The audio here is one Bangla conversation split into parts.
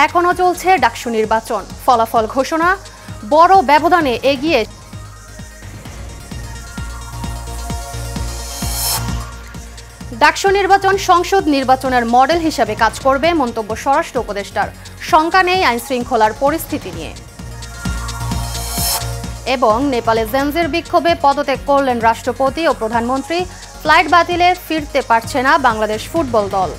এখনো চলছে ডাকসু নির্বাচন, ফলাফল ঘোষণা, বড় ব্যবধানে এগিয়ে ডাকসু নির্বাচন সংসদ নির্বাচনের মডেল হিসেবে কাজ করবে মন্তব্য স্বরাষ্ট্র উপদেষ্টার। শঙ্কা নেই আইন শৃঙ্খলার পরিস্থিতি নিয়ে। এবং নেপালে জেনজির বিক্ষোভে পদত্যাগ করলেন রাষ্ট্রপতি ও প্রধানমন্ত্রী। ফ্লাইট বাতিলে ফিরতে পারছে না বাংলাদেশ ফুটবল দল।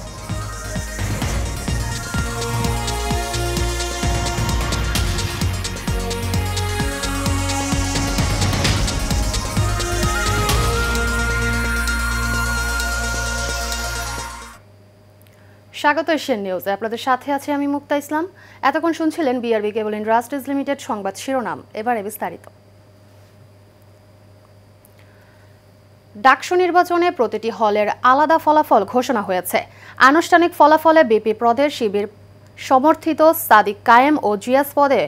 স্বাগত এশিয়ান নিউজে, আপনাদের সাথে আছে আমি মুক্তা ইসলাম। এতক্ষণ শুনছিলেন বিআরবি কেবল ইন্ডাস্ট্রিজ লিমিটেড সংবাদ শিরোনাম, এবারে বিস্তারিত। ডাকসু নির্বাচনে প্রতিটি হলের আলাদা ফলাফল ঘোষণা হয়েছে। আনুষ্ঠানিক ফলাফলে বিপি পদে শিবির সমর্থিত সাদিক কায়েম ও জিয়াস পদে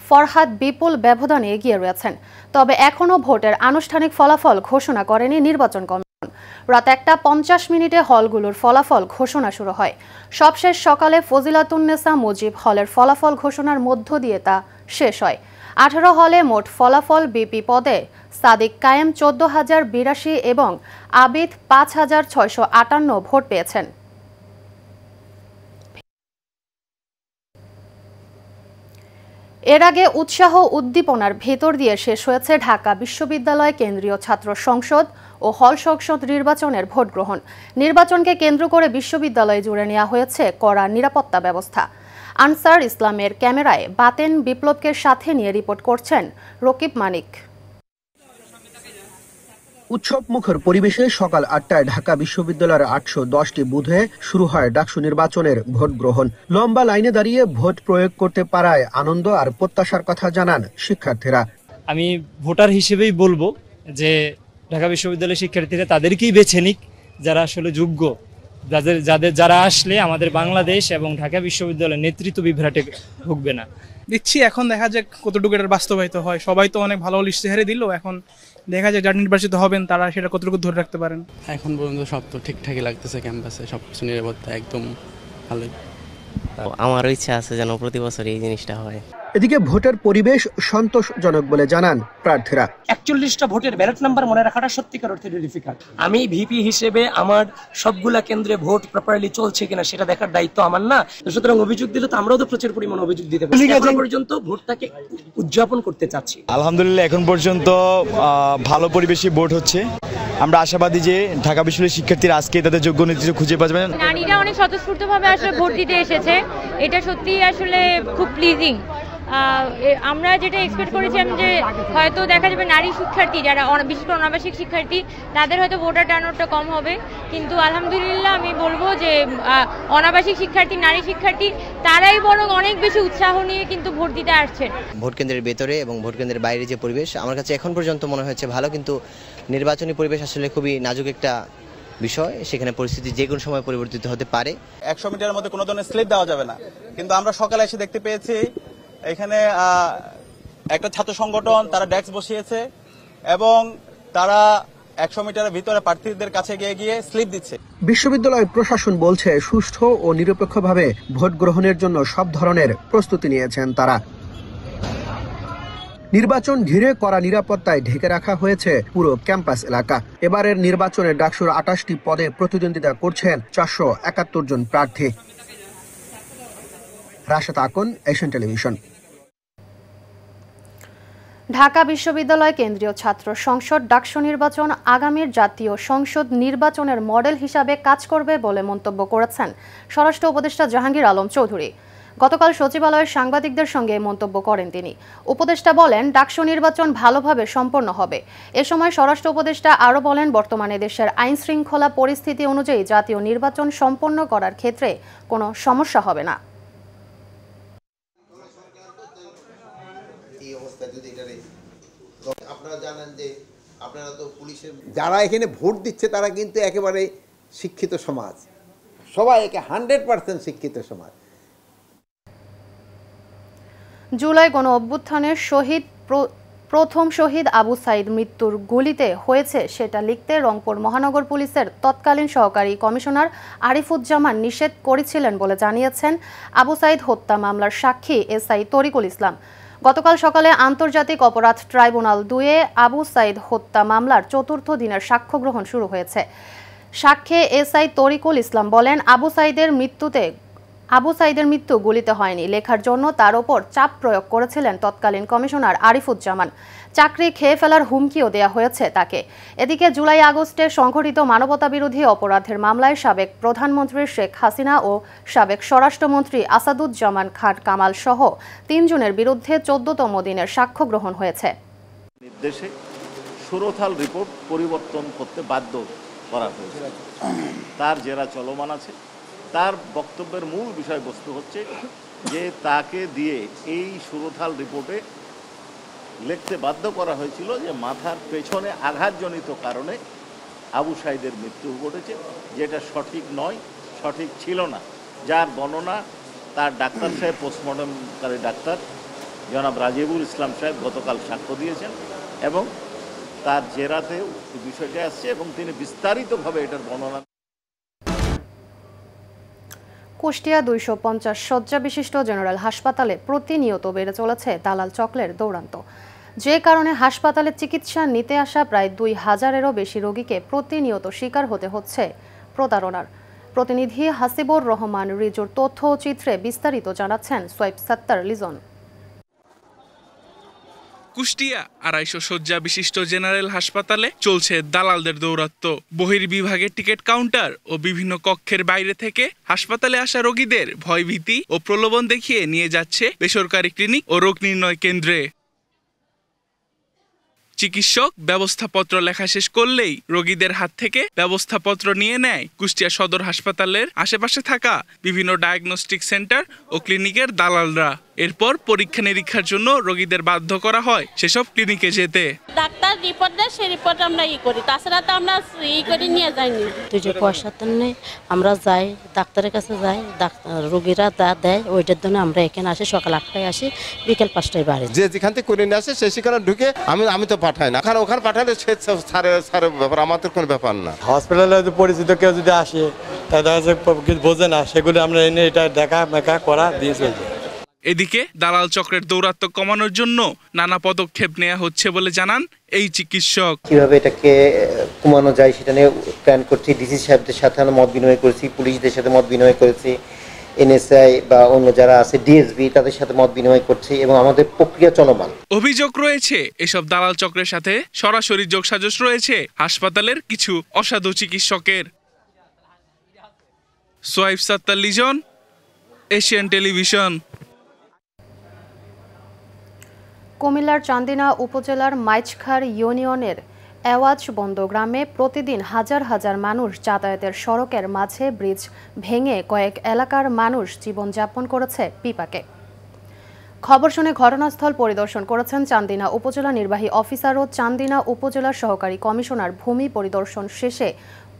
ফরহাদ বিপুল ব্যবধানে এগিয়ে রয়েছেন। তবে এখনও ভোটের আনুষ্ঠানিক ফলাফল ঘোষণা করেনি নির্বাচন কমিশন। রাত 1:50 হলগুলোর ফলাফল ঘোষণা শুরু হয়। সবশেষ সকালে ফজিলাতুন্নেসা মুজিব হলের ফলাফল ঘোষণার মধ্য দিয়ে তা শেষ হয়। 18 হলে মোট ফলাফল বিপি পদে সাদিক কায়েম 14,082 এবং আবিদ 5,658 ভোট পেয়েছেন। এর আগে উৎসাহ উদ্দীপনার ভেতর দিয়ে শেষ হয়েছে ঢাকা বিশ্ববিদ্যালয় কেন্দ্রীয় ছাত্র সংসদ ও হল সংসদ নির্বাচনের ভোট গ্রহণ। নির্বাচনকে কেন্দ্র করে বিশ্ববিদ্যালয় জুড়ে নেওয়া হয়েছে কড়া নিরাপত্তা ব্যবস্থা। আনসার ইসলামের ক্যামেরায় বাতেন বিপ্লবকে সাথে নিয়ে রিপোর্ট করছেন রকিব মানিক। উৎসব মুখর পরিবেশে সকাল 8টায় ঢাকা বিশ্ববিদ্যালয়ের 810টি বুথে শুরু হয় ডাকসু নির্বাচনের ভোট গ্রহণ। লম্বা লাইনে দাঁড়িয়ে ভোট প্রয়োগ করতে পারায় আনন্দ আর প্রত্যাশার কথা জানান শিক্ষার্থীরা। আমি ভোটার হিসেবেই বলবো যে ঢাকা বিশ্ববিদ্যালয়ের শিক্ষার্থীরা তাদেরকেই বেছে নিক যারা আসলে যোগ্য, যারা আসলে আমাদের বাংলাদেশ এবং ঢাকা বিশ্ববিদ্যালয়ের নেতৃত্ব বিভ্রাটে ভুগবে না। দিচ্ছি, এখন দেখা যাক কতটুকু এটা বাস্তবায়িত হয়। সবাই তো অনেক ভালো ইশতেহারে দিল, এখন দেখা যায় যারা নির্বাচিত হবেন তারা সেটা কতটুকু ধরে রাখতে পারেন। এখন পর্যন্ত সব তো ঠিকঠাকই লাগতেছে, ক্যাম্পাসে সবকিছু নিরাপত্তা একদম ভালোই। আমারও ইচ্ছা আছে যেন প্রতি বছর এই জিনিসটা হয়। এদিকে ভোটের পরিবেশ সন্তোষজনক বলে জানান প্রার্থীরা। 41টা ভোটের ব্যালট নাম্বার মনে রাখাটা সত্যিকার অর্থে ডিফিকাল্ট। আমি ভিপি হিসেবে আমার সবগুলা কেন্দ্রে ভোট প্রপারলি চলছে কিনা সেটা দেখার দায়িত্ব আমার না। সুতরাং অভিযোগ দিলে তো আমরাও তো প্রচুর পরিমাণ অভিযোগ দিতে পারি। এখন পর্যন্ত ভোটটাকে উদযাপন করতে চাচ্ছি। আলহামদুলিল্লাহ এখন পর্যন্ত ভালো পরিবেশে ভোট হচ্ছে। আমরা আশাবাদী যে ঢাকা বিশ্ববিদ্যালয়ের শিক্ষার্থীরা আজকে তাদের যোগ্য নেতৃত্ব খুঁজে পাবেন। নারীরা অনেক স্বতঃস্ফূর্তভাবে আসলে ভোট দিতে এসেছে, এটা সত্যি আসলে খুব প্লিজিং। আমরা যেটা এক্সপেক্ট করেছিলাম যে হয়তো দেখা যাবে নারী শিক্ষার্থী যারা বিশেষ করে অনাবাসিক শিক্ষার্থী তাদের হয়তো ভোটার টার্নআউটটা কম হবে, কিন্তু আলহামদুলিল্লাহ আমি বলবো যে অনাবাসিক শিক্ষার্থী, নারী শিক্ষার্থী তারাই বরং অনেক বেশি উৎসাহ নিয়ে কিন্তু ভোট দিতে আসছেন। ভোট কেন্দ্রের ভেতরে এবং ভোট কেন্দ্রের বাইরে যে পরিবেশ আমার কাছে এখন পর্যন্ত মনে হয়েছে ভালো, কিন্তু নির্বাচনী পরিবেশ আসলে খুবই নাজুক একটা বিষয়। সেখানে পরিস্থিতি যে কোনো সময় পরিবর্তিত হতে পারে। 100 মিটারের মধ্যে কোনো ধরনের স্লিপ দেওয়া যাবে না, কিন্তু আমরা সকালে এসে দেখতে পেয়েছি এখানে একটা ছাত্র সংগঠন তারা ডেস্ক বসিয়েছে এবং তারা 100 মিটারের ভিতরে প্রার্থীদের কাছে গিয়ে স্লিপ দিচ্ছে। বিশ্ববিদ্যালয় প্রশাসন বলছে সুষ্ঠু ও নিরপেক্ষভাবে ভোট গ্রহণের জন্য সব ধরনের প্রস্তুতি নিয়েছেন তারা। নির্বাচন ঘিরে কড়া নিরাপত্তায় ঢেকে রাখা হয়েছে পুরো ক্যাম্পাস এলাকা। এবারের নির্বাচনে ডাকসুর 28টি পদে প্রতিদ্বন্দ্বিতা করছেন 471 জন প্রার্থী। Rashed Akon, Asian television. ঢাকা বিশ্ববিদ্যালয় কেন্দ্রীয় ছাত্র সংসদ ডাকসু নির্বাচন আগামীর জাতীয় সংসদ নির্বাচনের মডেল হিসাবে কাজ করবে বলে মন্তব্য করেছেন স্বরাষ্ট্র উপদেষ্টা জাহাঙ্গীর আলম চৌধুরী। গতকাল সচিবালয়ের সাংবাদিকদের সঙ্গে মন্তব্য করেন তিনি। উপদেষ্টা বলেন ডাকসু নির্বাচন ভালোভাবে সম্পন্ন হবে। এ সময় স্বরাষ্ট্র উপদেষ্টা আরও বলেন বর্তমানে দেশের আইন শৃঙ্খলা পরিস্থিতি অনুযায়ী জাতীয় নির্বাচন সম্পন্ন করার ক্ষেত্রে কোনো সমস্যা হবে না। আপনারা জানেন যে আপনারা তো পুলিশের যারা এখানে ভোট দিচ্ছে তারা কিন্তু একেবারে শিক্ষিত সমাজ, সবাই একে 100% শিক্ষিত সমাজ। জুলাই গণ অভ্যুত্থানের শহীদ প্রথম শহীদ আবু সাইদ মৃত্যুর গুলিতে হয়েছে সেটা লিখতে রংপুর মহানগর পুলিশের তৎকালীন সহকারী কমিশনার আরিফুজ্জামান নিষেধ করেছিলেন বলে জানিয়েছেন আবু সাইদ হত্যা মামলার সাক্ষী এসআই তরিকুল ইসলাম। গতকাল সকালে আন্তর্জাতিক অপরাধ ট্রাইব্যুনাল 2-এ আবু সাইদ হত্যা মামলার চতুর্থ দিনের সাক্ষ্য গ্রহণ শুরু হয়েছে। সাক্ষ্যে এসআই তরিকুল ইসলাম বলেন, আবু সাইদের মৃত্যু গুলিতে হয়নি, লেখার জন্য তার ওপর চাপ প্রয়োগ করেছিলেন তৎকালীন কমিশনার আরিফুজ্জামান। চাকরি খেয়ে ফেলার হুমকিও দেয়া হয়েছে তাকে। এদিকে জুলাই আগস্টে সংঘটিত মানবতাবিরোধী অপরাধের মামলায় সাবেক প্রধানমন্ত্রী শেখ হাসিনা ও সাবেক স্বরাষ্ট্রমন্ত্রী আসাদুজ্জামান খান কামাল সহ 3 জনের বিরুদ্ধে 14তম দিনের সাক্ষ্য গ্রহণ হয়েছে। নির্দেশে সুরথাল রিপোর্ট পরিবর্তন করতে বাধ্য করা হয়েছে। তার জেরা চলমান আছে। তার বক্তব্যের মূল বিষয়বস্তু হচ্ছে যে তাকে দিয়ে এই সুরথাল রিপোর্টে লিখতে বাধ্য করা হয়েছিল যে মাথার পেছনে আঘাতজনিত কারণে আবু সাইদের মৃত্যু ঘটেছে, যেটা সঠিক নয়, সঠিক ছিল না। যার বর্ণনা তার ডাক্তার সাহেব, পোস্টমর্টমকারী ডাক্তার জনাব রাজিবুল ইসলাম সাহেব গতকাল সাক্ষ্য দিয়েছেন এবং তার জেরাতেও বিষয়টি আসছে এবং তিনি বিস্তারিতভাবে এটার বর্ণনা। কুষ্টিয়া 250 শয্যা বিশিষ্ট জেনারেল হাসপাতালে প্রতিনিয়ত বেড়ে চলেছে দালাল চক্রের দৌরাত্ম্য, যে কারণে হাসপাতালে চিকিৎসা নিতে আসা প্রায় 2000-এরও বেশি রোগীকে প্রতিনিয়ত শিকার হতে হচ্ছে প্রতারণার। প্রতিনিধি হাসিবুর রহমান রিজুর তথ্য ও চিত্রে বিস্তারিত জানাচ্ছেন সোয়েব সাত্তার লিজন। কুষ্টিয়া 250 শয্যা বিশিষ্ট জেনারেল হাসপাতালে চলছে দালালদের দৌরাত্ম্য। বহির্বিভাগের টিকিট কাউন্টার ও বিভিন্ন কক্ষের বাইরে থেকে হাসপাতালে আসা রোগীদের ভয়ভীতি ও প্রলোভন দেখিয়ে নিয়ে যাচ্ছে বেসরকারি ক্লিনিক ও রোগ নির্ণয় কেন্দ্রে। চিকিৎসক ব্যবস্থাপত্র লেখা শেষ করলেই রোগীদের হাত থেকে ব্যবস্থাপত্র নিয়ে নেয় কুষ্টিয়া সদর হাসপাতালের আশেপাশে থাকা বিভিন্ন ডায়াগনস্টিক সেন্টার ও ক্লিনিকের দালালরা। এরপর পরীক্ষা নিরীক্ষার জন্য রোগীদের বাধ্য করা হয় সেসব ক্লিনিকে যেতে। ডাক্তার রিপোর্ট দেয়, সেই রিপোর্ট আমরা করি, তাছাড়া তো আমরা করে নিয়ে যাইনি। তুই যে পয়সার জন্য আমরা যাই, ডাক্তারের কাছে যাই, রোগীরা যা দেয় ওইটার জন্য আমরা এখানে আসি, সকাল 8টায় আসি, বিকেল 5টায় বাড়ি। যে যেখান থেকে করে নিয়ে আসে সে সেখানে ঢুকে আমি তো পাঠাই না, ওখানে পাঠালে সে সারের ব্যাপার, আমাদের কোনো ব্যাপার না। হসপিটালে পরিচিত কেউ যদি আসে তাদের বোঝে না, সেগুলো আমরা এনে এটা দেখা মেকা করা দিয়ে চলছে। এদিকে দালাল চক্রের দৌরাত্ম্য কমানোর জন্য নানা পদক্ষেপ নেওয়া হচ্ছে বলে জানান এই চিকিৎসক। কিভাবে এটাকে কমানো যায় সেটা নিয়ে প্ল্যান করছি। ডিসি সাহেবদের সাথে আমরা মত বিনিময় করেছি, পুলিশদের সাথে মত বিনিময় করেছি, এনএসআই বা অন্য যারা আছে ডিএসবি তাদের সাথে মত বিনিময় করছি এবং আমাদের প্রক্রিয়া চলমান। অভিযোগ রয়েছে এসব দালাল চক্রের সাথে সরাসরি যোগসাজশ রয়েছে হাসপাতালের কিছু অসাধু চিকিৎসকের। সোয়েব সাত্তার লিজন, এশিয়ান টেলিভিশন। কুমিল্লার চান্দিনা উপজেলার মাইজখার ইউনিয়নের এওয়াজবন্দ গ্রামে প্রতিদিন হাজার হাজার মানুষ যাতায়াতের সড়কের মাঝে ব্রিজ ভেঙে কয়েক এলাকার মানুষ জীবনযাপন করেছে বিপাকে। খবর শুনে ঘটনাস্থল পরিদর্শন করেছেন চান্দিনা উপজেলা নির্বাহী অফিসার ও চান্দিনা উপজেলা সহকারী কমিশনার। ভূমি পরিদর্শন শেষে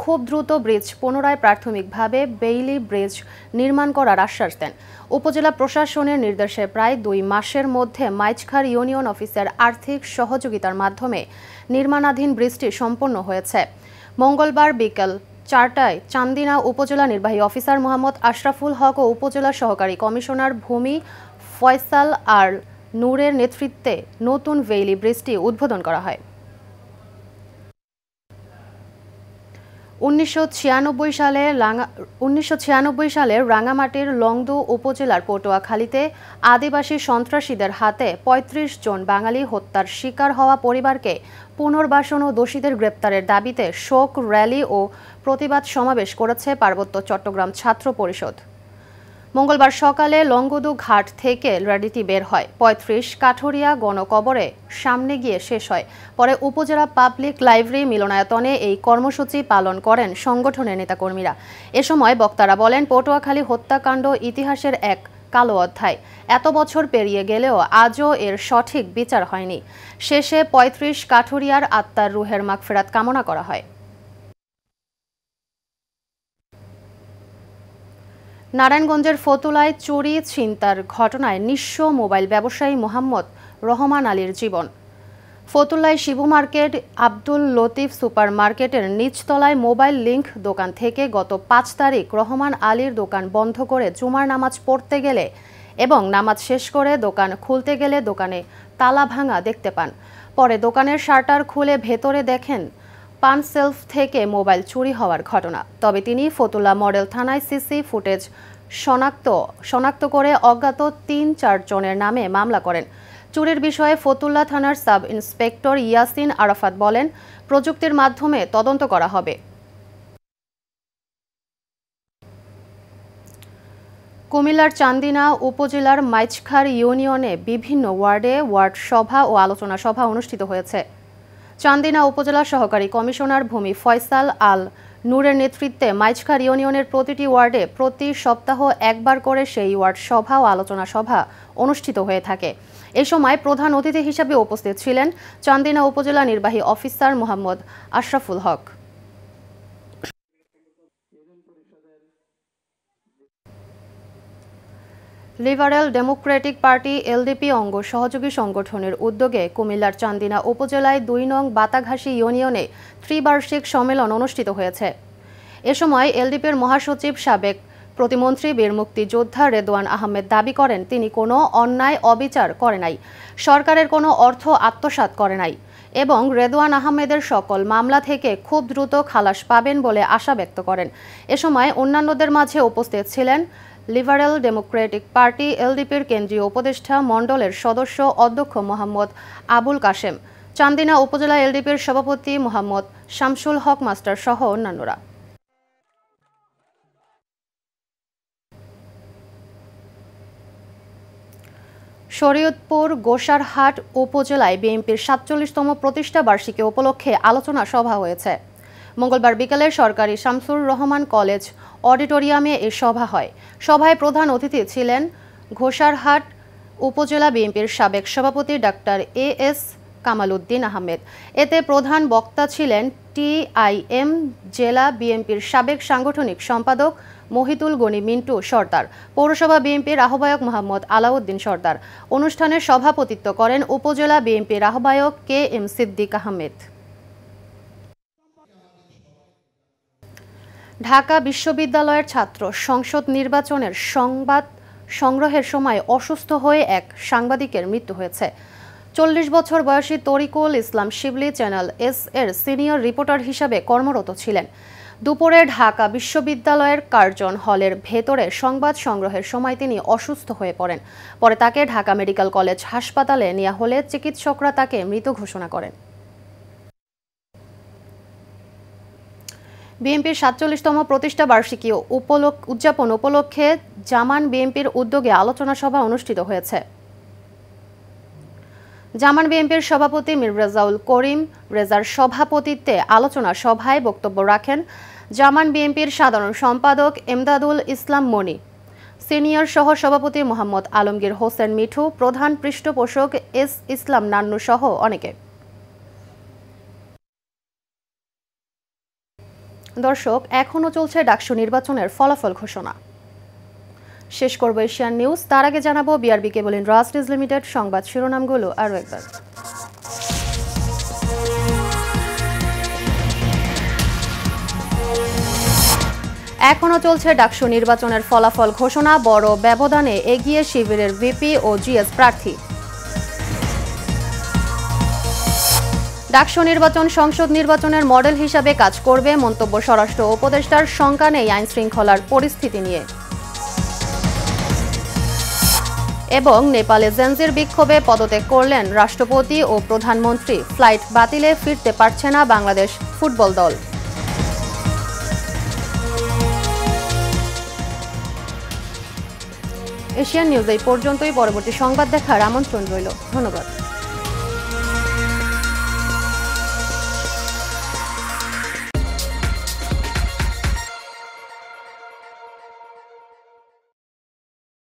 খুব দ্রুত ব্রিজ পুনরায় প্রাথমিকভাবে বেইলি ব্রিজ নির্মাণ করার আশ্বাস দেন। উপজেলা প্রশাসনের নির্দেশে প্রায় 2 মাসের মধ্যে মাইজখার ইউনিয়ন অফিসের আর্থিক সহযোগিতার মাধ্যমে নির্মাণাধীন ব্রিজটি সম্পন্ন হয়েছে। মঙ্গলবার বিকেল 4টায় চান্দিনা উপজেলা নির্বাহী অফিসার মোহাম্মদ আশরাফুল হক ও উপজেলা সহকারী কমিশনার ভূমি ফয়সাল আর নূরের নেতৃত্বে নতুন বেইলি ব্রিজটি উদ্বোধন করা হয়। 1996 সালে রাঙ্গামাটির লংদু উপজেলার পটুয়াখালীতে আদিবাসী সন্ত্রাসীদের হাতে 35 জন বাঙালি হত্যার শিকার হওয়া পরিবারকে পুনর্বাসন ও দোষীদের গ্রেপ্তারের দাবিতে শোক র্যালি ও প্রতিবাদ সমাবেশ করেছে পার্বত্য চট্টগ্রাম ছাত্র পরিষদ। মঙ্গলবার সকালে লংগুদু ঘাট থেকে র্যালিটি বের হয়, 35 কাঠুরিয়া গণকবরে সামনে গিয়ে শেষ হয়। পরে উপজেলা পাবলিক লাইব্রেরি মিলনায়তনে এই কর্মসূচি পালন করেন সংগঠনের নেতাকর্মীরা। এ সময় বক্তারা বলেন, পটুয়াখালী হত্যাকাণ্ড ইতিহাসের এক কালো অধ্যায়। এত বছর পেরিয়ে গেলেও আজও এর সঠিক বিচার হয়নি। শেষে 35 কাঠুরিয়ার আত্মার রুহের মাগফিরাত কামনা করা হয়। নারায়ণগঞ্জের ফতুলায় চুরি ছিনতার ঘটনায় নিঃস্ব মোবাইল ব্যবসায়ী মোহাম্মদ রহমান আলীর জীবন। ফতুল্লায় শিবু মার্কেট আব্দুল লতিফ সুপার মার্কেটের নিচতলায় মোবাইল লিংক দোকান থেকে গত ৫ তারিখ রহমান আলীর দোকান বন্ধ করে জুমার নামাজ পড়তে গেলে এবং নামাজ শেষ করে দোকান খুলতে গেলে দোকানে তালা ভাঙা দেখতে পান। পরে দোকানের শাটার খুলে ভেতরে দেখেন পান সেলফ থেকে মোবাইল চুরি হওয়ার ঘটনা। তবে তিনি ফতুল্লা মডেল থানায় সিসি ফুটেজ শনাক্ত করে অজ্ঞাত ৩-৪ জনের নামে মামলা করেন। চুরির বিষয়ে ফতুল্লা থানার সাব ইন্সপেক্টর ইয়াসিন আরাফাত বলেন, প্রযুক্তির মাধ্যমে তদন্ত করা হবে। কুমিল্লার চান্দিনা উপজেলার মাইচখার ইউনিয়নে বিভিন্ন ওয়ার্ডে ওয়ার্ড সভা ও আলোচনা সভা অনুষ্ঠিত হয়েছে। চান্দিনা উপজেলা সহকারী কমিশনার ভূমি ফয়সাল আল নূরের নেতৃত্বে মাইচখার ইউনিয়নের প্রতিটি ওয়ার্ডে প্রতি সপ্তাহ একবার করে সেই ওয়ার্ড সভা ও আলোচনা সভা অনুষ্ঠিত হয়ে থাকে। এ সময় প্রধান অতিথি হিসেবে উপস্থিত ছিলেন চান্দিনা উপজেলা নির্বাহী অফিসার মোহাম্মদ আশরাফুল হক। লিবারেল ডেমোক্রেটিক পার্টি এলডিপি অঙ্গ সহযোগী সংগঠনের উদ্যোগে কুমিল্লার চান্দিনা উপজেলায় ২ নং বাতাঘাসী ইউনিয়নে ত্রিবার্ষিক সম্মেলন অনুষ্ঠিত হয়েছে। এ সময় এলডিপির মহাসচিব সাবেক প্রতিমন্ত্রী বীর মুক্তিযোদ্ধা রেদওয়ান আহমেদ দাবি করেন, তিনি কোনো অন্যায় অবিচার করে নাই, সরকারের কোনো অর্থ আত্মসাৎ করে নাই এবং রেদওয়ান আহমেদের সকল মামলা থেকে খুব দ্রুত খালাস পাবেন বলে আশা ব্যক্ত করেন। এ সময় অন্যান্যদের মাঝে উপস্থিত ছিলেন লিবারেল ডেমোক্রেটিক পার্টি এলডিপির কেন্দ্রীয় উপদেষ্টা মণ্ডলের সদস্য অধ্যক্ষ মোহাম্মদ আবুল কাশেম, চান্দিনা উপজেলা এলডিপির সভাপতি মোহাম্মদ শামসুল হক মাস্টার সহ অন্যান্যরা। শরীয়তপুর গোসারহাট উপজেলায় বিএনপির ৪৭তম প্রতিষ্ঠা বার্ষিকী উপলক্ষে আলোচনা সভা হয়েছে। মঙ্গলবার বিকেলে সরকারি শামসুর রহমান কলেজ অডিটোরিয়ামে এ সভা হয়। সভায় প্রধান অতিথি ছিলেন গোসারহাট উপজেলা বিএনপির সাবেক সভাপতি ডাক্তার এএস কামাল উদ্দিন আহমেদ। এতে প্রধান বক্তা ছিলেন টিআইএম জেলা বিএনপির সাবেক সাংগঠনিক সম্পাদক মহিতুল গনি মিন্টু সর্দার, পৌরসভা বিএনপির আহ্বায়ক মোহাম্মদ আলাউদ্দিন সর্দার। অনুষ্ঠানে সভাপতিত্ব করেন উপজেলা বিএনপির আহ্বায়ক KM সিদ্দিক আহমেদ। ঢাকা বিশ্ববিদ্যালয়ের ছাত্র সংসদ নির্বাচনের সংবাদ সংগ্রহের সময় অসুস্থ হয়ে এক সাংবাদিকের মৃত্যু হয়েছে। ৪০ বছর বয়সী তরিকুল ইসলাম শিবলি চ্যানেল এস এর সিনিয়র রিপোর্টার হিসাবে কর্মরত ছিলেন। দুপুরে ঢাকা বিশ্ববিদ্যালয়ের কার্জন হলের ভেতরে সংবাদ সংগ্রহের সময় তিনি অসুস্থ হয়ে পড়েন। পরে তাকে ঢাকা মেডিকেল কলেজ হাসপাতালে নেওয়া হলে চিকিৎসকরা তাকে মৃত ঘোষণা করেন। বিএনপির ৪৭তম প্রতিষ্ঠা বার্ষিকী উদযাপন উপলক্ষে জামান বিএনপির উদ্যোগে আলোচনা সভা অনুষ্ঠিত হয়েছে। জামান বিএনপির সভাপতি মির্জাউল করিম রেজার সভাপতিত্বে আলোচনা সভায় বক্তব্য রাখেন জামান বিএনপির সাধারণ সম্পাদক এমদাদুল ইসলাম মনি, সিনিয়র সহ সভাপতি মোহাম্মদ আলমগীর হোসেন মিঠু, প্রধান পৃষ্ঠপোষক এস ইসলাম নান্নু সহ অনেকে। দর্শক, এখনও চলছে ডাকসু নির্বাচনের ফলাফল ঘোষণা। শেষ করব এশিয়ান নিউজ, তার আগে জানাবো বিআরবি কেবল ইন্ডাস্ট্রিজ লিমিটেড সংবাদ শিরোনামগুলো আরও একবার। এখনও চলছে ডাকসু নির্বাচনের ফলাফল ঘোষণা, বড় ব্যবধানে এগিয়ে শিবিরের ভিপি ও জিএস প্রার্থী। ডাকসু নির্বাচন সংসদ নির্বাচনের মডেল হিসাবে কাজ করবে, মন্তব্য স্বরাষ্ট্র উপদেষ্টার, শঙ্কা নেই আইন শৃঙ্খলার পরিস্থিতি নিয়ে। এবং নেপালে জেনজির বিক্ষোভে পদত্যাগ করলেন রাষ্ট্রপতি ও প্রধানমন্ত্রী, ফ্লাইট বাতিলে ফিরতে পারছে না বাংলাদেশ ফুটবল দল। এশিয়ান নিউজ এই পর্যন্তই, পরবর্তী সংবাদ দেখার আমন্ত্রণ রইল। ধন্যবাদ।